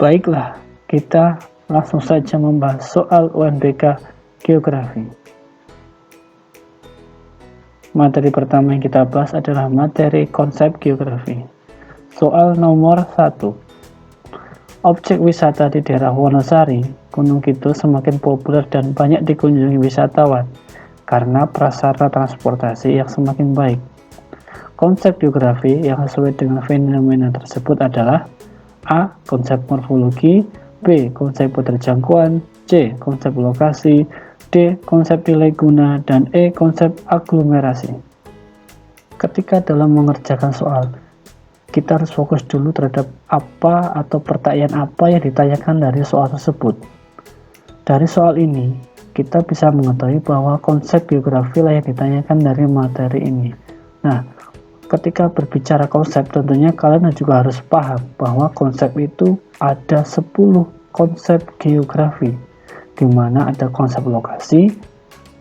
Baiklah, kita langsung saja membahas soal UNBK Geografi. Materi pertama yang kita bahas adalah materi konsep geografi. Soal nomor 1. Objek wisata di daerah Wonosari, Gunung Kidul semakin populer dan banyak dikunjungi wisatawan karena prasarana transportasi yang semakin baik. Konsep geografi yang sesuai dengan fenomena tersebut adalah A. Konsep morfologi, B. Konsep keterjangkauan, C. Konsep lokasi, D. Konsep nilai guna, dan E. Konsep aglomerasi. Ketika dalam mengerjakan soal, kita harus fokus dulu terhadap apa atau pertanyaan apa yang ditanyakan dari soal tersebut. Dari soal ini, kita bisa mengetahui bahwa konsep geografi lah yang ditanyakan dari materi ini. Nah, ketika berbicara konsep, tentunya kalian juga harus paham bahwa konsep itu ada 10 konsep geografi, di mana ada konsep lokasi,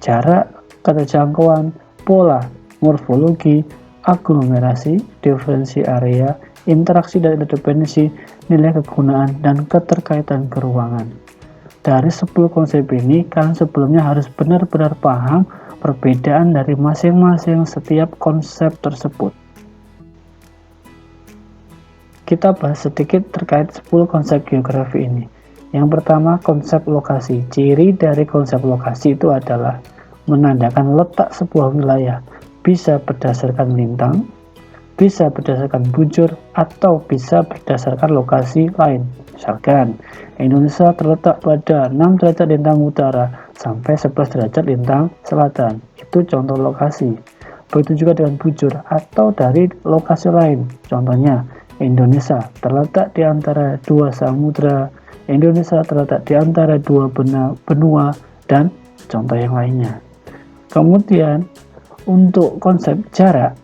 jarak, keterjangkauan, pola, morfologi, aglomerasi, diferensi area, interaksi dan interdependensi, nilai kegunaan, dan keterkaitan keruangan. Dari 10 konsep ini, kalian sebelumnya harus benar-benar paham perbedaan dari masing-masing setiap konsep tersebut. Kita bahas sedikit terkait 10 konsep geografi ini. Yang pertama, konsep lokasi. Ciri dari konsep lokasi itu adalah menandakan letak sebuah wilayah, bisa berdasarkan lintang, bisa berdasarkan bujur, atau bisa berdasarkan lokasi lain. Misalkan, Indonesia terletak pada 6 derajat lintang utara sampai 11 derajat lintang selatan. Itu contoh lokasi. Begitu juga dengan bujur atau dari lokasi lain. Contohnya, Indonesia terletak di antara 2 samudra, Indonesia terletak di antara 2 benua, dan contoh yang lainnya. Kemudian, untuk konsep jarak,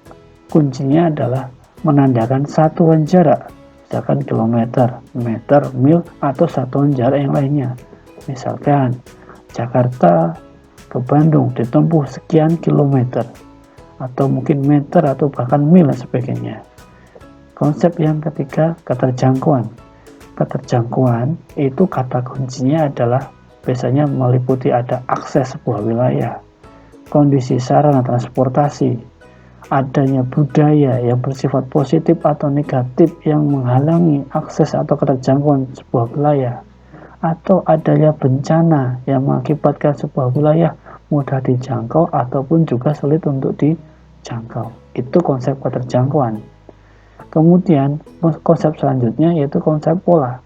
kuncinya adalah menandakan satuan jarak, misalkan kilometer, meter, mil, atau satuan jarak yang lainnya. Misalkan, Jakarta ke Bandung ditempuh sekian kilometer, atau mungkin meter, atau bahkan mil dan sebagainya. Konsep yang ketiga, keterjangkauan. Keterjangkauan itu kata kuncinya adalah biasanya meliputi ada akses sebuah wilayah, kondisi sarana transportasi, adanya budaya yang bersifat positif atau negatif yang menghalangi akses atau keterjangkauan sebuah wilayah, atau adanya bencana yang mengakibatkan sebuah wilayah mudah dijangkau ataupun juga sulit untuk dijangkau. Itu konsep keterjangkauan. Kemudian konsep selanjutnya yaitu konsep pola.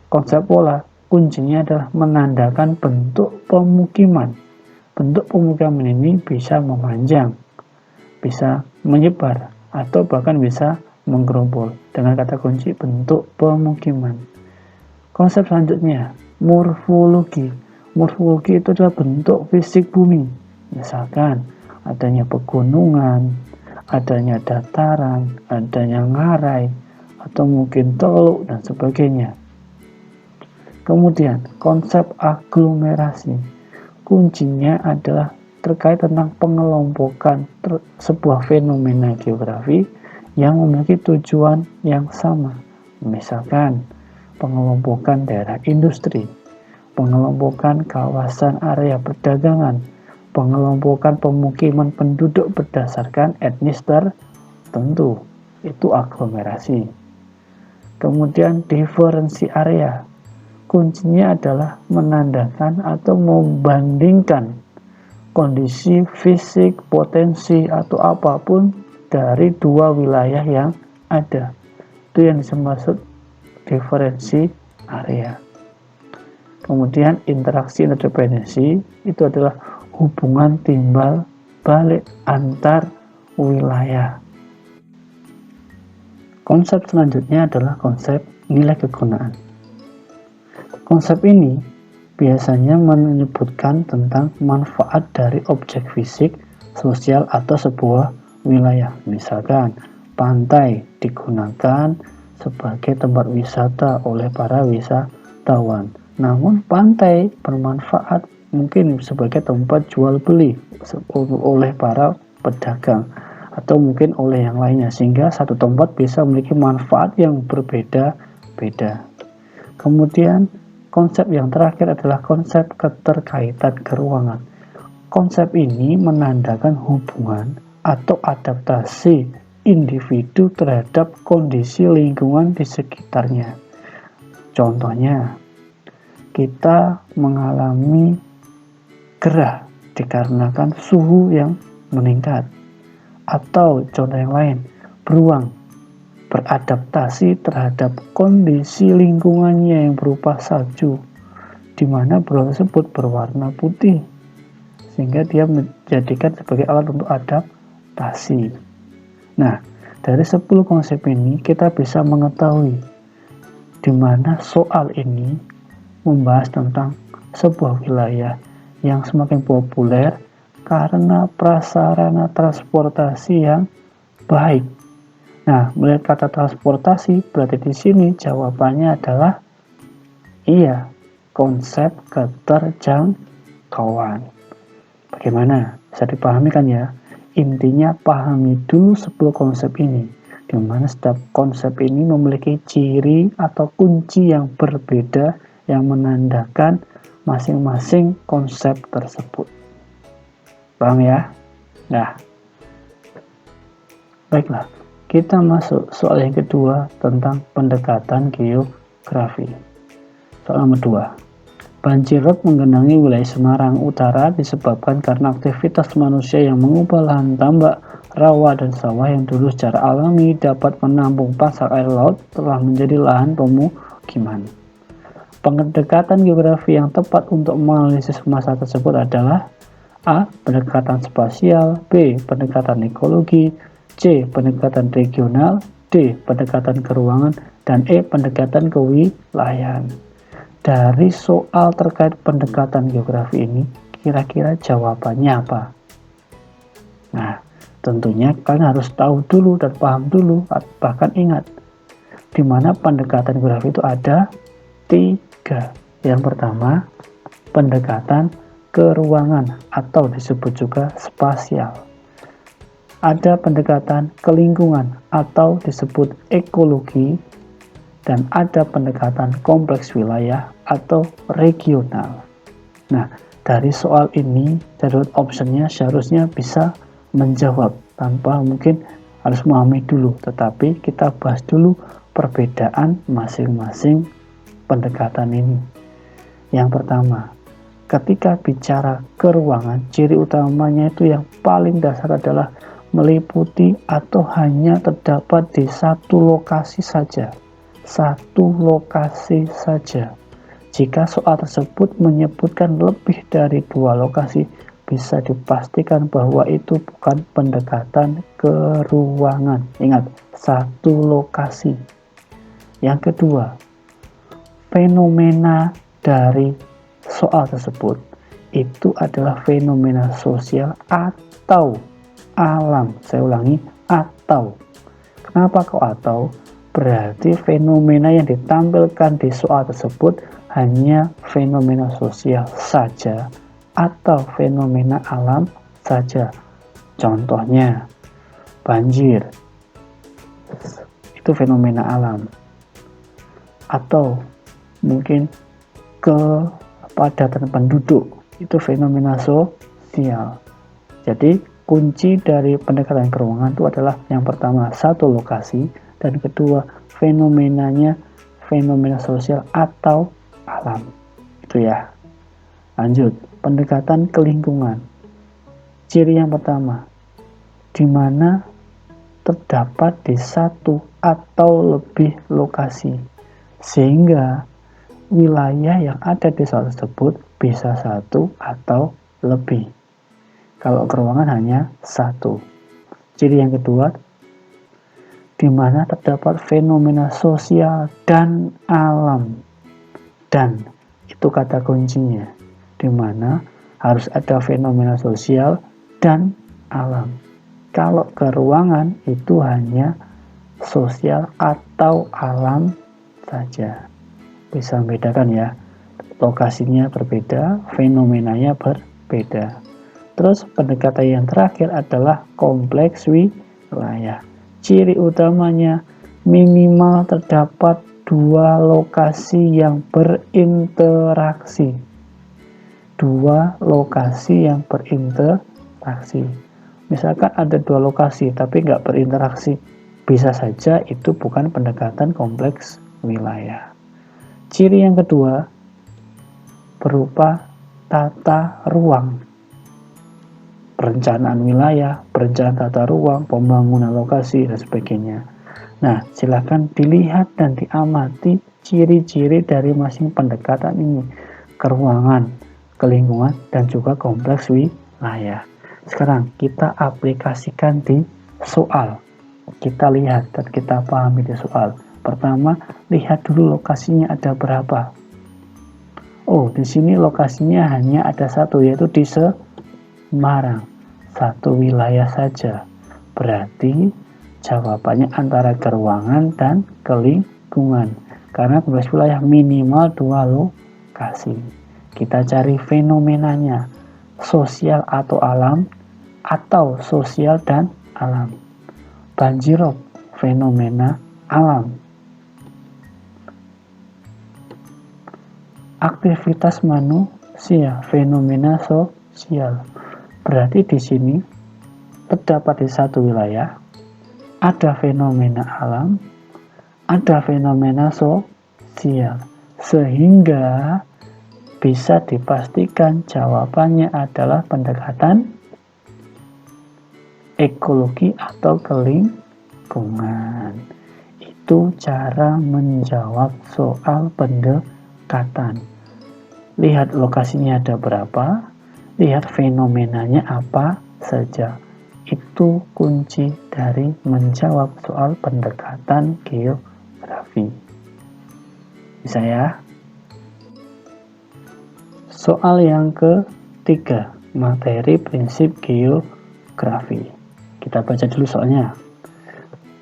Konsep pola kuncinya adalah menandakan bentuk pemukiman. Bentuk pemukiman ini bisa memanjang, bisa menyebar, atau bahkan bisa menggerombol dengan kata kunci bentuk pemukiman. Konsep selanjutnya, morfologi. Morfologi itu adalah bentuk fisik bumi. Misalkan adanya pegunungan, adanya dataran, adanya ngarai, atau mungkin teluk, dan sebagainya. Kemudian, konsep aglomerasi. Kuncinya adalah terkait tentang pengelompokan sebuah fenomena geografi yang memiliki tujuan yang sama. Misalkan, pengelompokan daerah industri, pengelompokan kawasan area perdagangan, pengelompokan pemukiman penduduk berdasarkan etnis tertentu, itu aglomerasi. Kemudian diferensi area, kuncinya adalah menandakan atau membandingkan kondisi fisik, potensi, atau apapun dari 2 wilayah yang ada. Itu yang dimaksud diferensi area. Kemudian interaksi interdependensi itu adalah hubungan timbal balik antar wilayah. Konsep selanjutnya adalah konsep nilai kegunaan. Konsep ini biasanya menyebutkan tentang manfaat dari objek fisik, sosial, atau sebuah wilayah. Misalkan, pantai digunakan sebagai tempat wisata oleh para wisatawan. Namun pantai bermanfaat mungkin sebagai tempat jual beli oleh para pedagang atau mungkin oleh yang lainnya, sehingga satu tempat bisa memiliki manfaat yang berbeda-beda. Kemudian konsep yang terakhir adalah konsep keterkaitan keruangan. Konsep ini menandakan hubungan atau adaptasi individu terhadap kondisi lingkungan di sekitarnya. Contohnya, kita mengalami gerah dikarenakan suhu yang meningkat. Atau contoh yang lain, beruang beradaptasi terhadap kondisi lingkungannya yang berupa salju, di mana beruang tersebut berwarna putih, sehingga dia menjadikan sebagai alat untuk adaptasi. Nah, dari 10 konsep ini kita bisa mengetahui di mana soal ini membahas tentang sebuah wilayah yang semakin populer karena prasarana transportasi yang baik. Nah, melihat kata transportasi, berarti di sini jawabannya adalah iya, konsep keterjangkauan. Bagaimana? Bisa dipahami kan ya? Intinya pahami dulu 10 konsep ini, di mana setiap konsep ini memiliki ciri atau kunci yang berbeda yang menandakan masing-masing konsep tersebut. Paham ya? Nah, baiklah. Kita masuk soal yang kedua tentang pendekatan geografi. Soal nomor 2. Banjirop menggenangi wilayah Semarang Utara disebabkan karena aktivitas manusia yang mengubah lahan tambak, rawa, dan sawah yang dulu secara alami dapat menampung pasang air laut telah menjadi lahan pemukiman. Pendekatan geografi yang tepat untuk menganalisis masalah tersebut adalah A. Pendekatan spasial, B. Pendekatan ekologi, C. Pendekatan regional, D. Pendekatan keruangan, dan E. Pendekatan kewilayahan. Dari soal terkait pendekatan geografi ini, kira-kira jawabannya apa? Nah, tentunya kalian harus tahu dulu dan paham dulu, bahkan ingat, di mana pendekatan geografi itu ada 3. Yang pertama, pendekatan keruangan atau disebut juga spasial. Ada pendekatan ke lingkungan atau disebut ekologi, dan ada pendekatan kompleks wilayah atau regional. Nah, dari soal ini, dari optionnya seharusnya bisa menjawab tanpa mungkin harus memahami dulu, tetapi kita bahas dulu perbedaan masing-masing pendekatan ini. Yang pertama, ketika bicara keruangan, ciri utamanya itu yang paling dasar adalah meliputi atau hanya terdapat di satu lokasi saja. Satu lokasi saja. Jika soal tersebut menyebutkan lebih dari 2 lokasi, bisa dipastikan bahwa itu bukan pendekatan keruangan. Ingat, satu lokasi. Yang kedua, fenomena dari soal tersebut itu adalah fenomena sosial atau alam. Saya ulangi, atau. Kenapa kok atau? Berarti fenomena yang ditampilkan di soal tersebut hanya fenomena sosial saja atau fenomena alam saja. Contohnya, banjir. Itu fenomena alam. Atau mungkin kepadatan penduduk. Itu fenomena sosial. Jadi, kunci dari pendekatan keruangan itu adalah yang pertama satu lokasi, dan kedua fenomenanya fenomena sosial atau alam. Itu ya. Lanjut, pendekatan ke lingkungan. Ciri yang pertama, di mana terdapat di satu atau lebih lokasi, sehingga wilayah yang ada di soal tersebut bisa satu atau lebih. Kalau keruangan hanya satu. Ciri yang kedua, di mana terdapat fenomena sosial dan alam. Dan itu kata kuncinya, di mana harus ada fenomena sosial dan alam. Kalau keruangan itu hanya sosial atau alam saja. Bisa membedakan ya, lokasinya berbeda, fenomenanya berbeda. Terus pendekatan yang terakhir adalah kompleks wilayah. Ciri utamanya minimal terdapat dua lokasi yang berinteraksi. Dua lokasi yang berinteraksi. Misalkan ada dua lokasi tapi nggak berinteraksi, bisa saja itu bukan pendekatan kompleks wilayah. Ciri yang kedua berupa tata ruang. Perencanaan wilayah, perencanaan tata ruang, pembangunan lokasi, dan sebagainya. Nah, silakan dilihat dan diamati ciri-ciri dari masing pendekatan ini ke ruangan, ke lingkungan, dan juga kompleks wilayah. Sekarang kita aplikasikan di soal. Kita lihat dan kita pahami di soal. Pertama, lihat dulu lokasinya ada berapa. Oh, di sini lokasinya hanya ada satu, yaitu di Semarang, satu wilayah saja. Berarti jawabannya antara ke ruangan dan ke lingkungan. Karena kompleks wilayah minimal dua lokasi. Kita cari fenomenanya, sosial atau alam, atau sosial dan alam. Banjirop, fenomena alam. Aktivitas manusia, fenomena sosial. Berarti di sini terdapat di satu wilayah ada fenomena alam, ada fenomena sosial, sehingga bisa dipastikan jawabannya adalah pendekatan ekologi atau ke lingkungan. Itu cara menjawab soal pendekatan. Lihat lokasinya ada berapa, lihat fenomenanya apa saja. Itu kunci dari menjawab soal pendekatan geografi. Bisa ya? Soal yang ketiga, materi prinsip geografi. Kita baca dulu soalnya.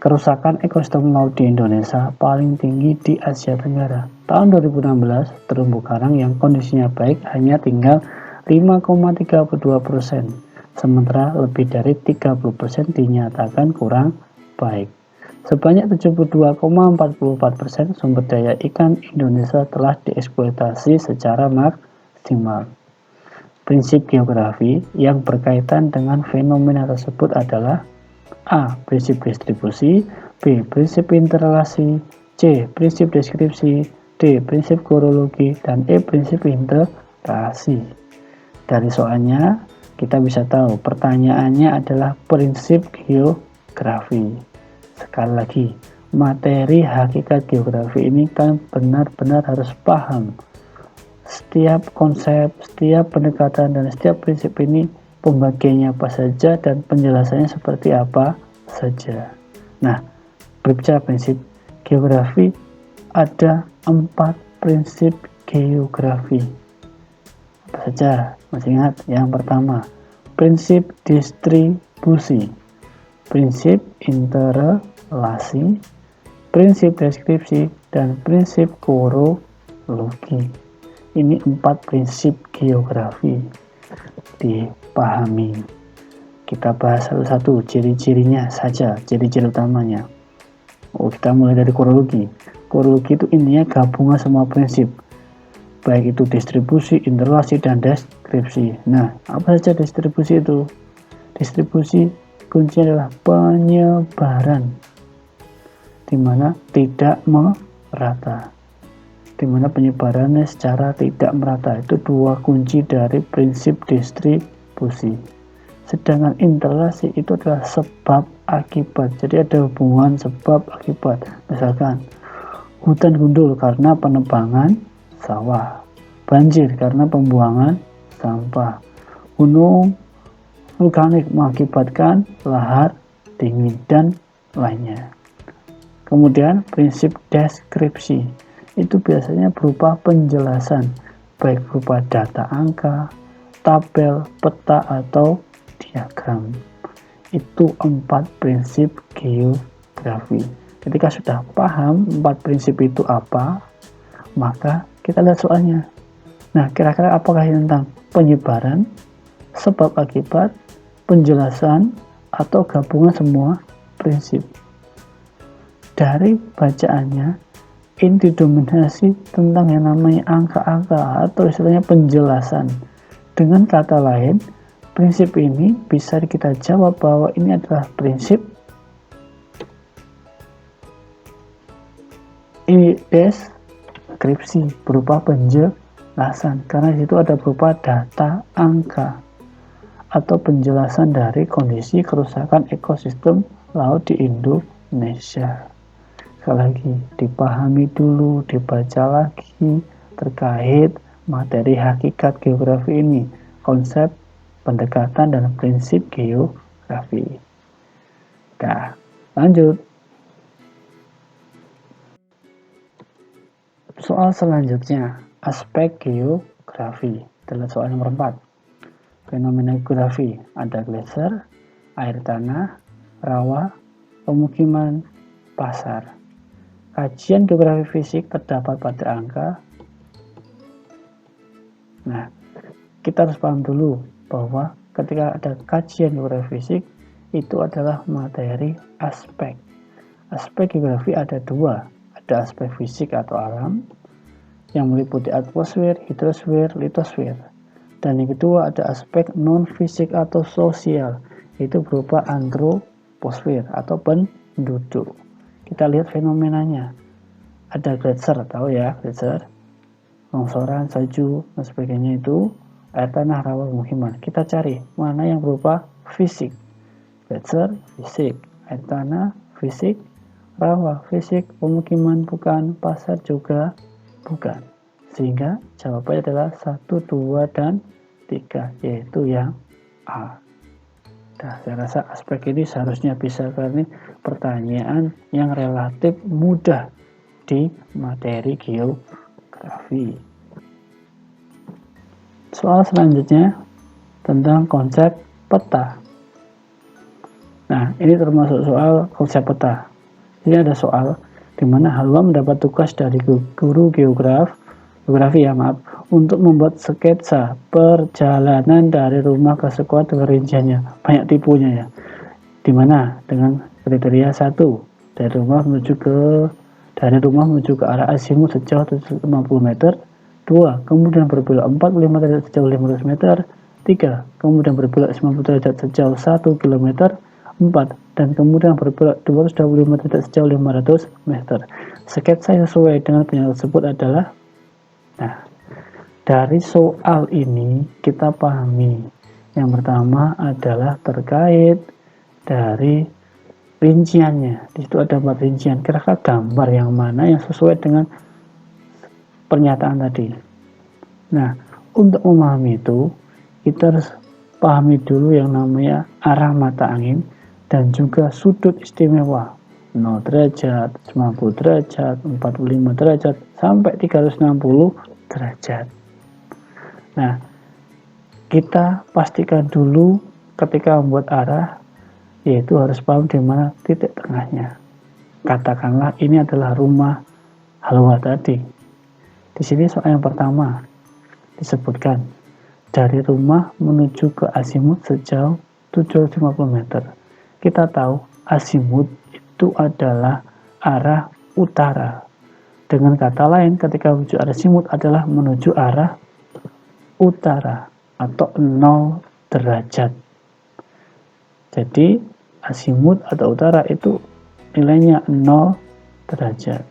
Kerusakan ekosistem laut di Indonesia paling tinggi di Asia Tenggara. Tahun 2016, terumbu karang yang kondisinya baik hanya tinggal 5,32%, sementara lebih dari 30% dinyatakan kurang baik. Sebanyak 72,44% sumber daya ikan Indonesia telah dieksploitasi secara maksimal. Prinsip geografi yang berkaitan dengan fenomena tersebut adalah A. Prinsip distribusi, B. Prinsip interrelasi, C. Prinsip deskripsi, D. Prinsip korologi, dan E. Prinsip interaksi. Dari soalnya kita bisa tahu pertanyaannya adalah prinsip geografi. Sekali lagi, materi hakikat geografi ini kan benar-benar harus paham. Setiap konsep, setiap pendekatan, dan setiap prinsip ini pembagiannya apa saja dan penjelasannya seperti apa saja. Nah, berbicara prinsip geografi, ada 4 prinsip geografi. Apa saja? Masih ingat? Yang pertama, prinsip distribusi, prinsip interrelasi, prinsip deskripsi, dan prinsip korologi. Ini 4 prinsip geografi. Dipahami. Kita bahas satu-satu ciri-cirinya saja, ciri-ciri utamanya. Kita mulai dari korologi. Korologi itu intinya gabungan semua prinsip, baik itu distribusi, interrelasi, dan deskripsi. Nah, apa saja distribusi itu? Distribusi kuncinya adalah penyebaran, di mana tidak merata. Di mana penyebarannya secara tidak merata. Itu 2 kunci dari prinsip distribusi. Sedangkan interrelasi itu adalah sebab akibat. Jadi ada hubungan sebab akibat. Misalkan hutan gundul karena penebangan sawah, banjir karena pembuangan sampah, gunung vulkanik mengakibatkan lahar dingin, dan lainnya. Kemudian prinsip deskripsi itu biasanya berupa penjelasan, baik berupa data angka, tabel, peta, atau diagram. Itu 4 prinsip geografi. Ketika sudah paham 4 prinsip itu apa, maka kita lihat soalnya. Nah, kira-kira apakah tentang penyebaran, sebab akibat, penjelasan, atau gabungan semua prinsip? Dari bacaannya ini didominasi tentang yang namanya angka-angka atau istilahnya penjelasan. Dengan kata lain, prinsip ini bisa kita jawab bahwa ini adalah prinsip deskripsi berupa penjelasan, karena itu ada berupa data angka atau penjelasan dari kondisi kerusakan ekosistem laut di Indonesia. Sekali lagi, dipahami dulu, dibaca lagi terkait materi hakikat geografi ini, konsep, pendekatan, dan prinsip geografi. Nah, lanjut. Soal selanjutnya, aspek geografi. Adalah soal nomor 4. Fenomena geografi, ada gletser, air tanah, rawa, pemukiman, pasar. Kajian geografi fisik terdapat pada angka. Nah, kita harus paham dulu bahwa ketika ada kajian geografi fisik, itu adalah materi aspek. Aspek geografi ada dua, ada aspek fisik atau alam, yang meliputi atmosfer, hidrosfer, litosfer. Dan yang kedua ada aspek non-fisik atau sosial, yaitu berupa antroposfer atau penduduk. Kita lihat fenomenanya. Ada gletser, tahu ya, gletser, longsoran, salju, dan sebagainya itu, air tanah, rawa, pemukiman. Kita cari mana yang berupa fisik. Gletser, fisik, air tanah, fisik, rawa, fisik, pemukiman bukan, pasar juga bukan. Sehingga jawabannya adalah 1, 2, dan 3, yaitu yang A. Nah, saya rasa aspek ini seharusnya bisa, karena pertanyaan yang relatif mudah di materi geografi. Soal selanjutnya tentang konsep peta. Nah, ini termasuk soal konsep peta. Ini ada soal di mana Halwa mendapat tugas dari guru geografi untuk membuat sketsa perjalanan dari rumah ke sekolah dengan rinciannya. Banyak tipunya ya. Dimana dengan kriteria 1, dari rumah menuju ke arah azimut sejauh 50 meter. 2, kemudian berbelok 45 derajat sejauh 500 meter. 3, kemudian berbelok 90 derajat sejauh 1 km. 4, dan kemudian berbelok 225 derajat sejauh 500 meter. Sketsa yang sesuai dengan pernyataan tersebut adalah. Nah, dari soal ini kita pahami yang pertama adalah terkait dari rinciannya. Di situ ada 4 rincian. Kira-kira gambar yang mana yang sesuai dengan pernyataan tadi. Nah, untuk memahami itu kita harus pahami dulu yang namanya arah mata angin dan juga sudut istimewa. 0 derajat, 90 derajat, 45 derajat, sampai 360 derajat. Nah, kita pastikan dulu ketika membuat arah, yaitu harus paham di mana titik tengahnya. Katakanlah ini adalah rumah Halwa tadi. Di sini soal yang pertama disebutkan dari rumah menuju ke azimut sejauh 750 meter. Kita tahu azimut itu adalah arah utara. Dengan kata lain, ketika menuju arah azimut adalah menuju arah utara atau 0 derajat. Jadi azimut atau utara itu nilainya 0 derajat.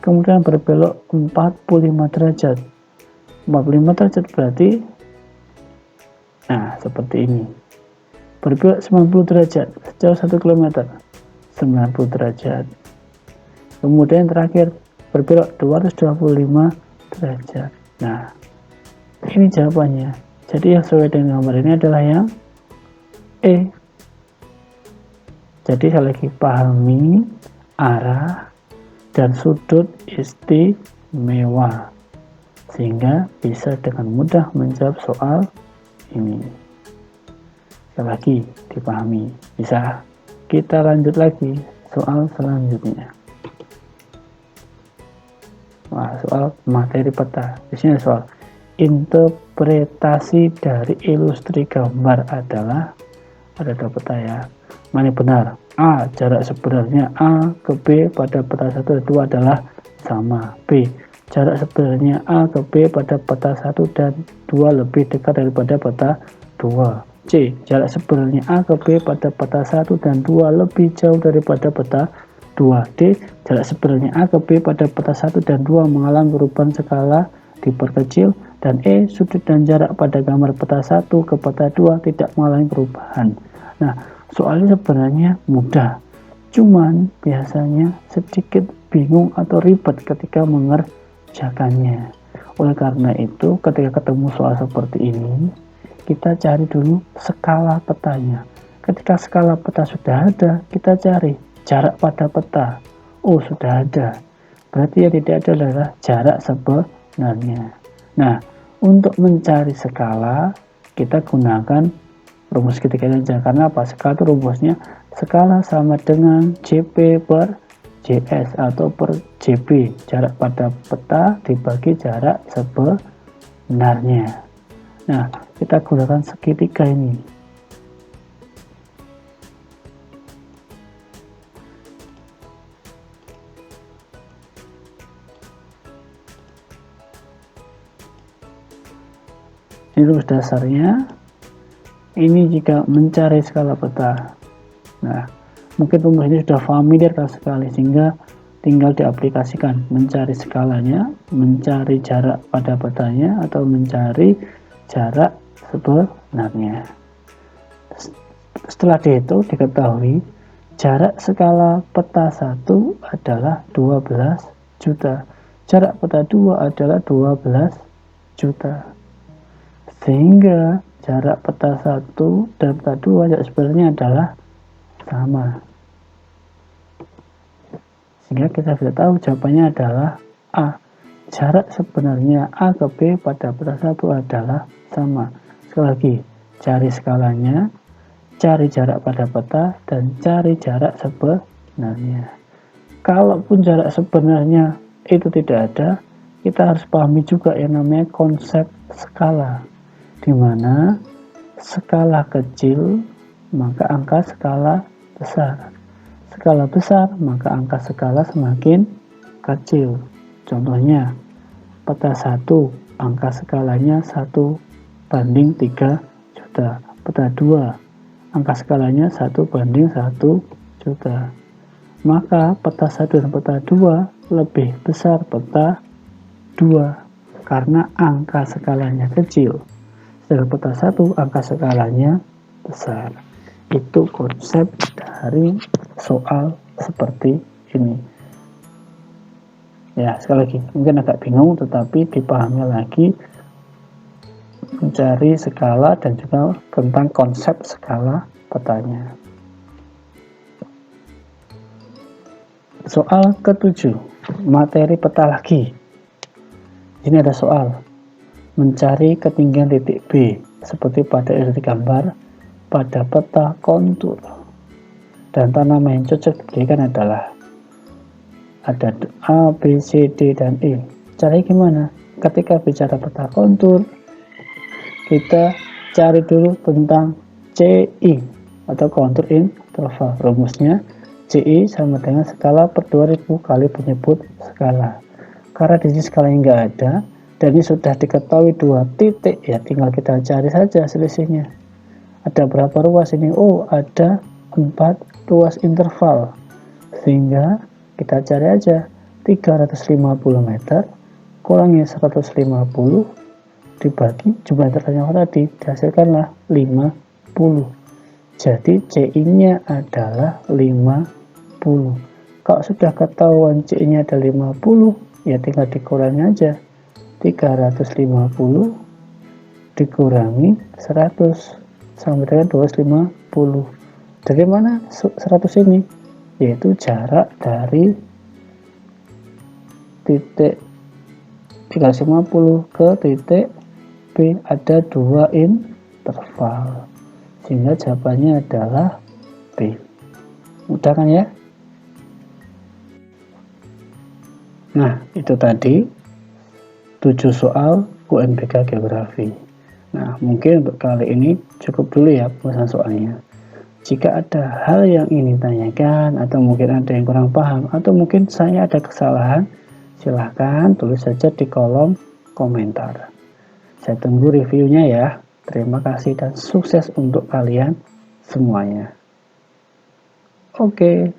Kemudian berbelok 45 derajat. 45 derajat berarti seperti ini. Berbelok 90 derajat sejauh 1 km. 90 derajat. Kemudian terakhir berbelok 225 derajat. Nah, ini jawabannya. Jadi yang sesuai dengan gambar ini adalah yang E. Jadi sekali lagi pahami arah dan sudut istimewa sehingga bisa dengan mudah menjawab soal ini. Sekali lagi dipahami. Bisa. Kita lanjut lagi soal selanjutnya. Soal materi peta. Di sini soal interpretasi dari ilustri gambar adalah ada peta ya. Mana benar? A. Jarak sebenarnya A ke B pada peta 1 dan 2 adalah sama. B. Jarak sebenarnya A ke B pada peta 1 dan 2 lebih dekat daripada peta 2. C. Jarak sebenarnya A ke B pada peta 1 dan 2 lebih jauh daripada peta 2. D. Jarak sebenarnya A ke B pada peta 1 dan 2 mengalami perubahan skala diperkecil. Dan E. Sudut dan jarak pada gambar peta 1 ke peta 2 tidak mengalami perubahan. Nah, soalnya sebenarnya mudah, cuman biasanya sedikit bingung atau ribet ketika mengerjakannya. Oleh karena itu, ketika ketemu soal seperti ini, kita cari dulu skala petanya. Ketika skala peta sudah ada, kita cari jarak pada peta. Oh, sudah ada. Berarti yang tidak ada adalah jarak sebenarnya. Nah, untuk mencari skala, kita gunakan rumus ketiga saja. Karena apa? Skala itu rumusnya skala sama dengan JP per JS atau per JP, jarak pada peta dibagi jarak sebenarnya. Nah, kita gunakan segitiga ini. Ini rumus dasarnya. Ini jika mencari skala peta. Nah, mungkin rumus ini sudah familiar sekali sehingga tinggal diaplikasikan. Mencari skalanya, mencari jarak pada petanya, atau mencari jarak sebenarnya. Setelah dihitung, diketahui jarak skala peta 1 adalah 12 juta. Jarak peta 2 adalah 12 juta. Sehingga jarak peta 1 dan peta 2 jarak sebenarnya adalah sama. Sehingga kita bisa tahu jawabannya adalah A. Jarak sebenarnya A ke B pada peta 1 adalah sama. Sekali lagi, cari skalanya, cari jarak pada peta, dan cari jarak sebenarnya. Kalaupun jarak sebenarnya itu tidak ada, kita harus pahami juga yang namanya konsep skala, di mana skala kecil maka angka skala besar, skala besar maka angka skala semakin kecil. Contohnya peta 1 angka skalanya 1/3 juta, peta 2 angka skalanya 1/1 juta. Maka peta 1 dan peta 2 lebih besar peta 2 karena angka skalanya kecil. Sedangkan peta 1 angka skalanya besar. Itu konsep dari soal seperti ini. Ya, sekali lagi, mungkin agak bingung tetapi dipahami lagi mencari skala dan juga tentang konsep skala petanya. Soal ke-7, materi peta lagi. Ini ada soal mencari ketinggian titik B seperti pada ilustrasi gambar pada peta kontur, dan tanaman yang cocok diberikan adalah ada A, B, C, D, dan E. Caranya gimana? Ketika bicara peta kontur, kita cari dulu tentang CI atau kontur interval. Rumusnya CI sama dengan skala per 2000 kali penyebut skala. Karena di sini skalanya nggak ada dan ini sudah diketahui 2 titik, ya tinggal kita cari saja selisihnya. Ada berapa ruas ini? Oh, ada 4 ruas interval. Sehingga kita cari aja 350 meter kurangi 150 dibagi jumlah intervalnya tadi, dihasilkanlah 50. Jadi CI-nya adalah 50. Kalau sudah ketahuan CI-nya ada 50, ya tinggal dikurangi aja. 350 dikurangi 100 sama dengan 250. Dari mana 100 ini? Yaitu jarak dari titik 350 ke titik B. Ada 2 interval, sehingga jawabannya adalah B. Mudah kan ya? Nah, itu tadi 7 soal UNBK Geografi. Nah, mungkin untuk kali ini cukup dulu ya pembahasan soalnya. Jika ada hal yang ingin tanyakan, atau mungkin ada yang kurang paham, atau mungkin saya ada kesalahan, silahkan tulis saja di kolom komentar. Saya tunggu reviewnya ya. Terima kasih dan sukses untuk kalian semuanya. Oke.